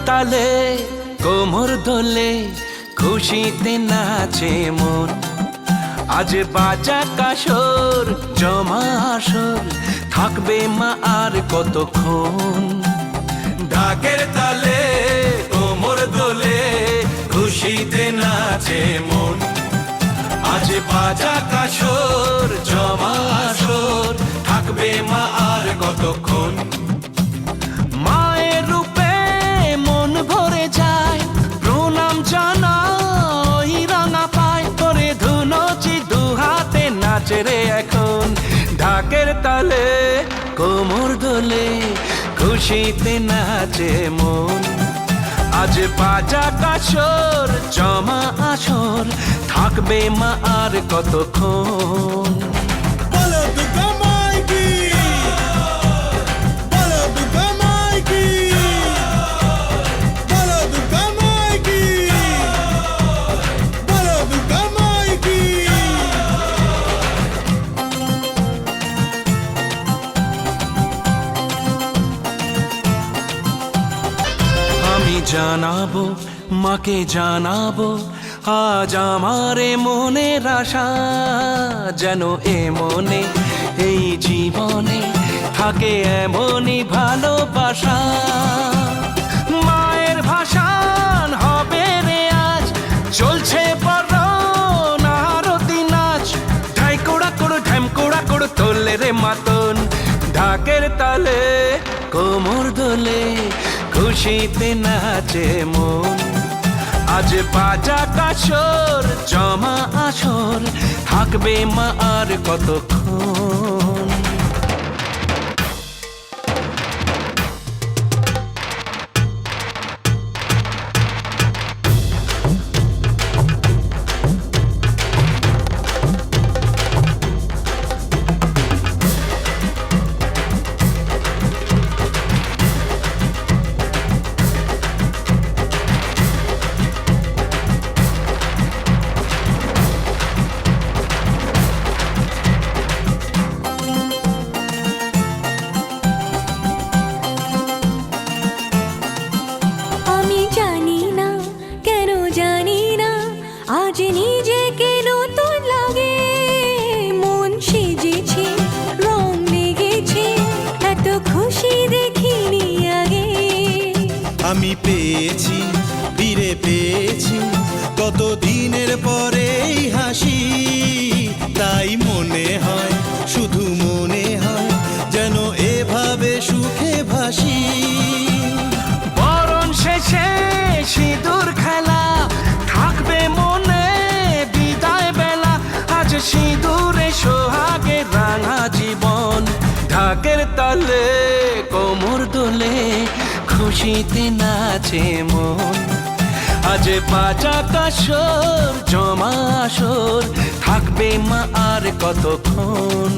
তালে কোমর দোলে খুশিতে নাচে মন। আজ বাজা কাসর জমা আসর থাকবে মা আর কতক্ষণ। ঢাকের তালে কোমর দোলে খুশিতে নাচে মন। আজ বাজা কাসর জমা আসর থাকবে মা আর কতক্ষণ। মায়ের রূপে মন ভরে যায় প্রণাম জানাই রাঙা পায় করে ধুনচি দুহাতে নাচে রে এখন। ঢাকের তালে কোমর দোলে খুশিতে নাচে মন। আজ বাজা কাসর জমা আসর থাকবে মা আর কতক্ষণ। আমি জানাবো মাকে জানাবো আজ আমারে মনের আশা, যেন এ মনে এই জীবনে থাকে এমনই ভালোবাসা। মায়ের ভাষান হবে রে আজ চলছে বরণ আরতি নাচ। ঢাই কোড়া কোড়ো ঢ্যাম কোড়া কোড়ো তোলে রে মাতন। ঢাকের তালে কোমর দোলে খুশিতে নাচে মন। আজ বাজা কাসর জমা আসর থাকবে মা আর কতক্ষণ। আজ নিজেকে নতুন লাগে, মন সেজেছে রং লেগেছে এত খুশি দেখিনি আগে। আমি পেয়েছি ফিরে পেয়েছি কত দিনের পরে হাসি, তাই মনে হয় শুধু মনে হয় যেন এভাবে সুখে ভাসি। বরণ শেষে সিঁদুর খেলা থাকবে মনে বিদায় বেলা। আজ সিঁদুরে সোহাগে রাঙা জীবন। ঢাকের তালে কোমর দোলে খুশিতে নাচে মন। আজ বাজা কাসর জমা আসর থাকবে মা আর কতক্ষণ।